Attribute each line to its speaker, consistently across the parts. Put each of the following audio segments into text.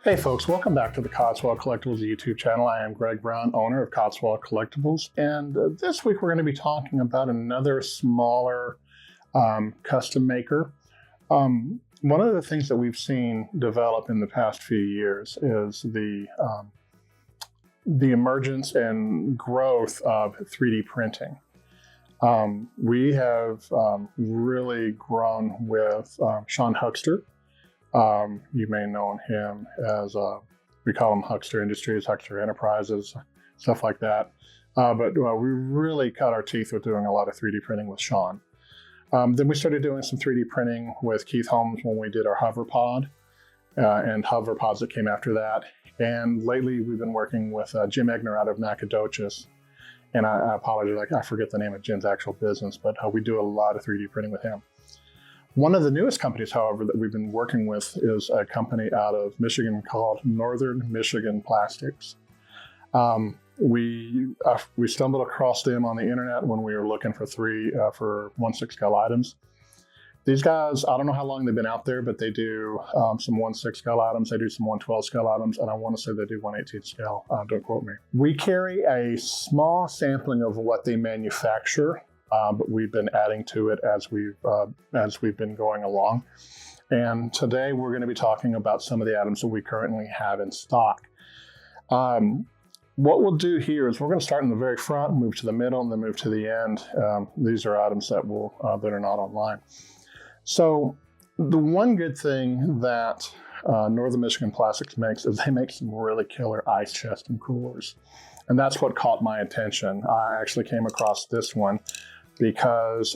Speaker 1: Hey folks, welcome back to the Cotswold Collectibles YouTube channel. I am Greg Brown, owner of Cotswold Collectibles, and this week we're going to be talking about another smaller custom maker. One of the things that we've seen develop in the past few years is the emergence and growth of 3D printing. We have really grown with Sean Huckster. You may know him as, we call him Huckster Industries, Huckster Enterprises, stuff like that. But we really cut our teeth with doing a lot of 3D printing with Sean. Then we started doing some 3D printing with Keith Holmes when we did our hover pod and hover pods that came after that. And lately we've been working with Jim Egner out of Nacogdoches. And I apologize, I forget the name of Jim's actual business, but we do a lot of 3D printing with him. One of the newest companies, however, that we've been working with is a company out of Michigan called NMI Plastics. We stumbled across them on the internet when we were looking for 1/6 scale items. These guys, I don't know how long they've been out there, but they do some 1/6 scale items. They do some 1/12 scale items, and I want to say they do 1/18 scale. Don't quote me. We carry a small sampling of what they manufacture. But we've been adding to it as we've been going along. And today we're going to be talking about some of the items that we currently have in stock. What we'll do here is we're going to start in the very front, move to the middle, and then move to the end. These are items that that are not online. So the one good thing that Northern Michigan Plastics makes is they make some really killer ice chests and coolers. And that's what caught my attention. I actually came across this one because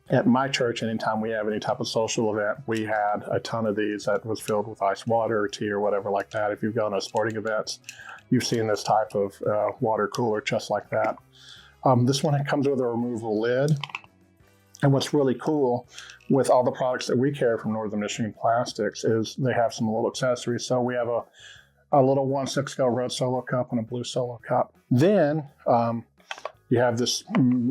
Speaker 1: at my church, anytime we have any type of social event, we had a ton of these that was filled with ice water or tea or whatever like that. If you've gone to sporting events, you've seen this type of water cooler just like that. This one comes with a removable lid. And what's really cool with all the products that we carry from Northern Michigan Plastics is they have some little accessories. So we have a little 1/6 scale red Solo cup and a blue Solo cup. Then you have this,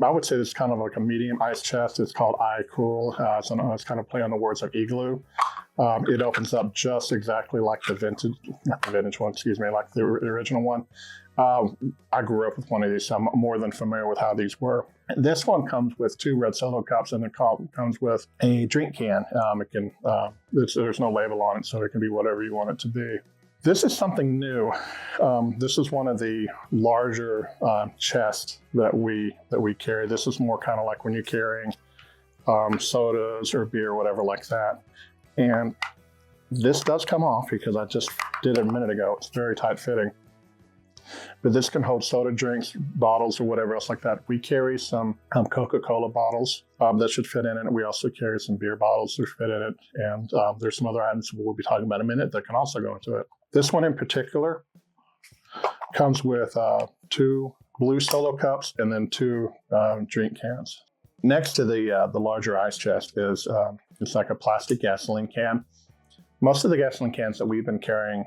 Speaker 1: I would say this is kind of like a medium ice chest. It's called iCool. It's kind of play on the words of igloo. It opens up just exactly like the vintage, not the vintage one, excuse me, like the original one. I grew up with one of these, so I'm more than familiar with how these were. This one comes with 2 red Solo cups, and it comes with a drink can. There's no label on it, so it can be whatever you want it to be. This is something new. This is one of the larger chests that we carry. This is more kind of like when you're carrying sodas or beer or whatever like that. And this does come off because I just did it a minute ago. It's very tight fitting. But this can hold soda drinks, bottles, or whatever else like that. We carry some Coca-Cola bottles that should fit in it. We also carry some beer bottles that fit in it. And there's some other items we'll be talking about in a minute that can also go into it. This one in particular comes with 2 blue Solo cups and then 2 drink cans. Next to the larger ice chest is it's like a plastic gasoline can. Most of the gasoline cans that we've been carrying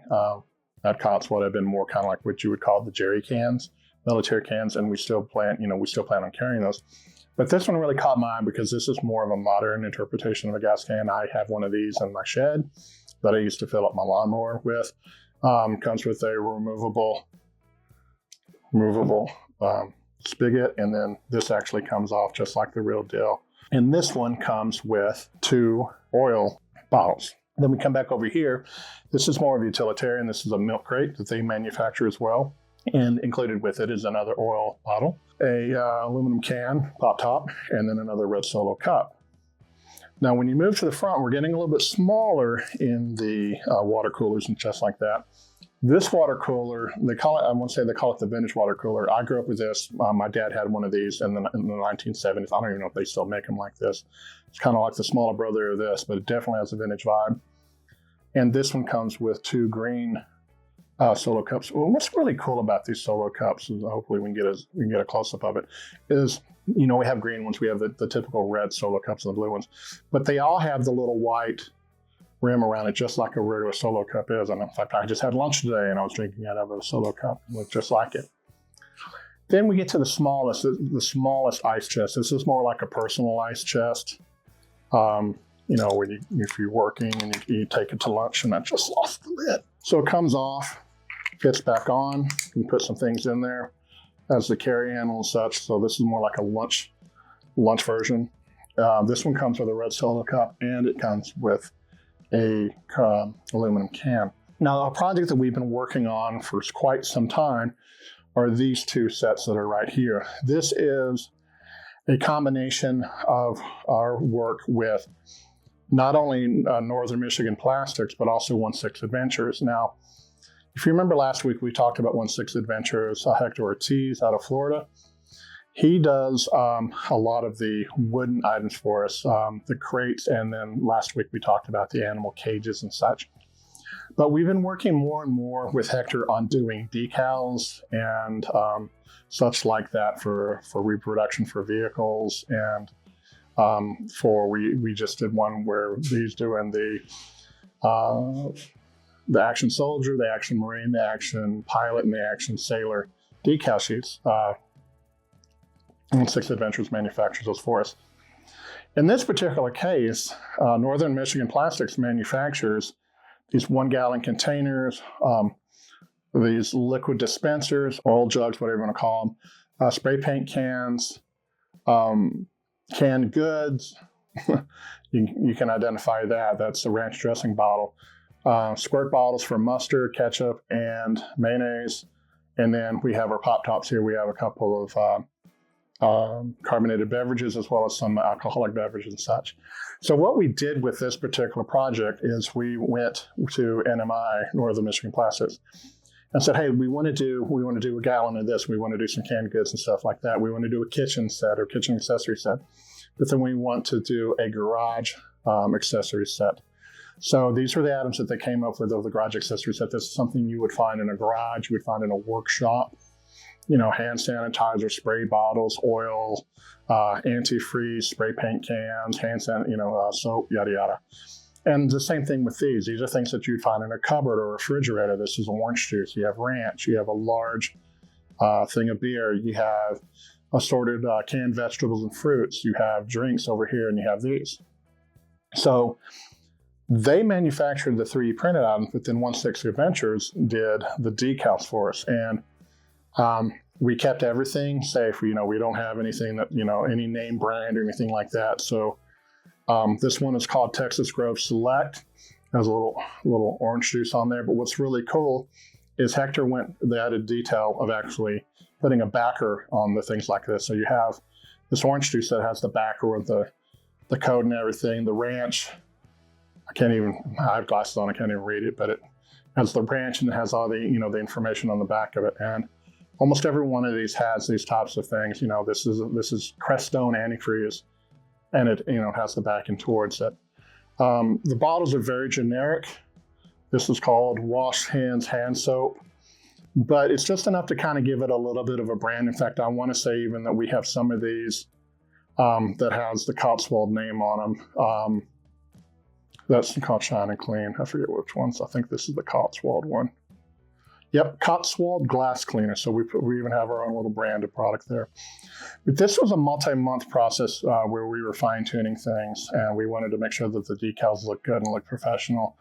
Speaker 1: at Cotswold have been more kind of like what you would call the jerry cans, military cans, and we still plan on carrying those. But this one really caught my eye because this is more of a modern interpretation of a gas can. I have one of these in my shed that I used to fill up my lawnmower with. Comes with a removable spigot, and then this actually comes off just like the real deal. And this one comes with 2 oil bottles. Then we come back over here. This is more of a utilitarian. This is a milk crate that they manufacture as well. And included with it is another oil bottle, a aluminum can, pop top, and then another red Solo cup. Now, when you move to the front, we're getting a little bit smaller in the water coolers and just like that. This water cooler, I want to say they call it the vintage water cooler. I grew up with this. My dad had one of these in the 1970s. I don't even know if they still make them like this. It's kind of like the smaller brother of this, but it definitely has a vintage vibe. And this one comes with 2 green Solo cups. Well, what's really cool about these Solo cups, and hopefully we can get a close-up of it, is, we have green ones. We have the typical red Solo cups and the blue ones. But they all have the little white rim around it, just like a regular Solo cup is. And in fact, I just had lunch today and I was drinking out of a Solo cup. It looked just like it. Then we get to the smallest ice chest. This is more like a personal ice chest. when if you're working and you take it to lunch and I just lost the lid. So it comes off, fits back on. You can put some things in there as the carry handle and such. So this is more like a lunch version. This one comes with a red solo cup and it comes with a aluminum can. Now, a project that we've been working on for quite some time are these two sets that are right here. This is a combination of our work with not only Northern Michigan Plastics, but also 1/6 Adventures. Now, if you remember last week, we talked about 1/6 Adventures, Hector Ortiz out of Florida. He does a lot of the wooden items for us, the crates, and then last week we talked about the animal cages and such. But we've been working more and more with Hector on doing decals and such like that for reproduction for vehicles. And we just did one where he's doing the Action Soldier, the Action Marine, the Action Pilot, and the Action Sailor decal sheets. 1/6 Adventures manufactures those for us. In this particular case, Northern Michigan Plastics manufactures these 1-gallon containers, these liquid dispensers, oil jugs, whatever you want to call them, spray paint cans, canned goods. you can identify that. That's a ranch dressing bottle. Squirt bottles for mustard, ketchup, and mayonnaise. And then we have our pop tops here. We have a couple of carbonated beverages as well as some alcoholic beverages and such. So what we did with this particular project is we went to NMI, Northern Michigan Plastics, and said, hey, we want to do a gallon of this. We want to do some canned goods and stuff like that. We want to do a kitchen set or kitchen accessory set, but then we want to do a garage accessory set. So these were the items that they came up with of the garage accessory set. This is something you would find in a garage, you would find in a workshop. Hand sanitizer, spray bottles, oil, antifreeze, spray paint cans, soap, yada, yada. And the same thing with these. These are things that you'd find in a cupboard or refrigerator. This is orange juice. You have ranch. You have a large thing of beer. You have assorted canned vegetables and fruits. You have drinks over here, and you have these. So they manufactured the 3D printed items, but then 1/6 Adventures did the decals for us. And we kept everything safe. We don't have anything that, any name brand or anything like that. So this one is called Texas Grove Select. It has a little orange juice on there. But what's really cool is Hector went the added detail of actually putting a backer on the things like this. So you have this orange juice that has the backer with the code and everything. The ranch, I have glasses on, I can't even read it, but it has the ranch and it has all the, the information on the back of it. And almost every one of these has these types of things. This is Crestone antifreeze, and it has the backing towards it. The bottles are very generic. This is called Wash Hands hand soap, but it's just enough to kind of give it a little bit of a brand. In fact, I want to say even that we have some of these that has the Cotswold name on them. That's called Shine and Clean. I forget which ones. I think this is the Cotswold one. Yep, Cotswold glass cleaner. So we even have our own little branded product there. But this was a multi-month process where we were fine-tuning things, and we wanted to make sure that the decals look good and look professional.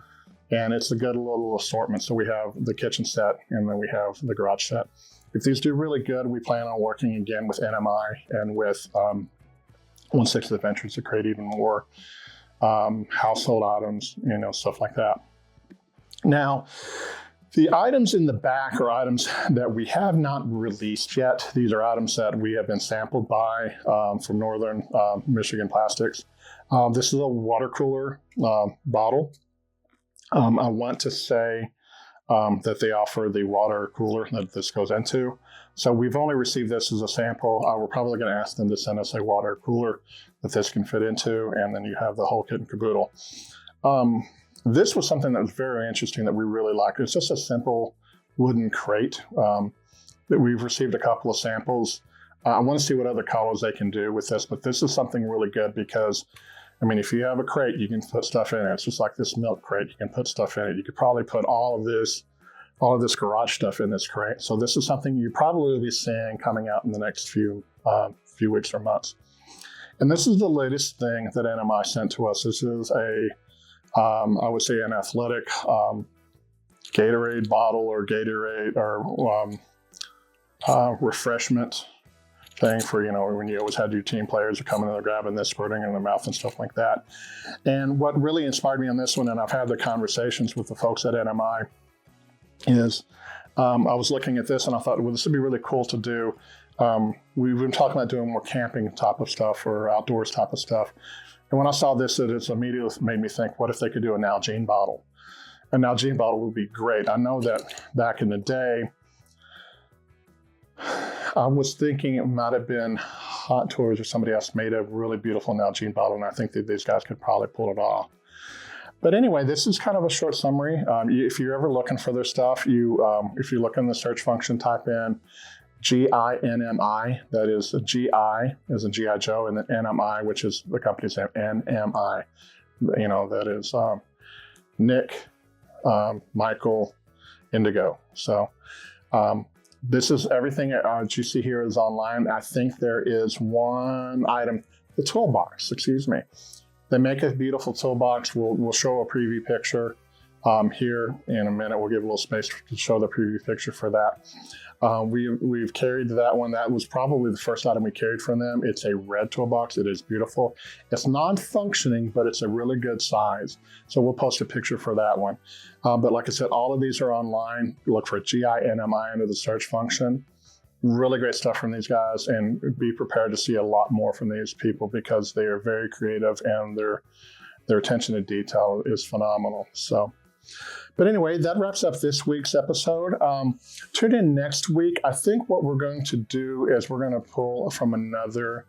Speaker 1: And it's a good little assortment. So we have the kitchen set, and then we have the garage set. If these do really good, we plan on working again with NMI and with 1/6 Adventures to create even more household items, stuff like that. Now, the items in the back are items that we have not released yet. These are items that we have been sampled by from Northern Michigan Plastics. This is a water cooler bottle. I want to say that they offer the water cooler that this goes into. So we've only received this as a sample. We're probably going to ask them to send us a water cooler that this can fit into, and then you have the whole kit and caboodle. This was something that was very interesting that we really liked. It's just a simple wooden crate that we've received a couple of samples. I want to see what other colors they can do with this, but this is something really good because, if you have a crate, you can put stuff in it. It's just like this milk crate. You can put stuff in it. You could probably put all of this garage stuff in this crate. So this is something you probably will be seeing coming out in the next few weeks or months. And this is the latest thing that NMI sent to us. This is I would say an athletic Gatorade bottle or Gatorade or refreshment thing for, when you always had your team players are coming in, they're grabbing this, squirting in their mouth and stuff like that. And what really inspired me on this one, and I've had the conversations with the folks at NMI, is I was looking at this and I thought, well, this would be really cool to do. We've been talking about doing more camping type of stuff or outdoors type of stuff. And when I saw this, it immediately made me think, what if they could do a Nalgene bottle? A Nalgene bottle would be great. I know that back in the day, I was thinking it might have been Hot Toys or somebody else made a really beautiful Nalgene bottle, and I think that these guys could probably pull it off. But anyway, this is kind of a short summary. If you're ever looking for this stuff, if you look in the search function, type in GINMI, that is GI as in G.I. Joe, and then NMI, which is the company's name, NMI. That is Nick, Michael, Indigo. So this is everything that you see here is online. I think there is one item, the toolbox, excuse me. They make a beautiful toolbox. We'll show a preview picture here in a minute. We'll give a little space to show the preview picture for that. We've carried that one. That was probably the first item we carried from them. It's a red toolbox. It is beautiful. It's non-functioning, but it's a really good size. So we'll post a picture for that one. But like I said, all of these are online. Look for GINMI under the search function. Really great stuff from these guys, and be prepared to see a lot more from these people because they are very creative and their attention to detail is phenomenal. So. But anyway, that wraps up this week's episode. Tune in next week. I think what we're going to do is we're going to pull from another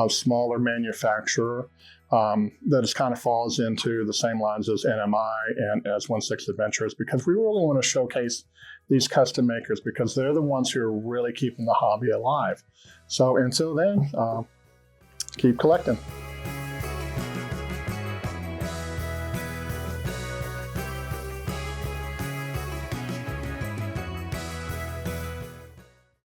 Speaker 1: smaller manufacturer that kind of falls into the same lines as NMI and as 1/6 Adventures, because we really want to showcase these custom makers because they're the ones who are really keeping the hobby alive. So until then, keep collecting.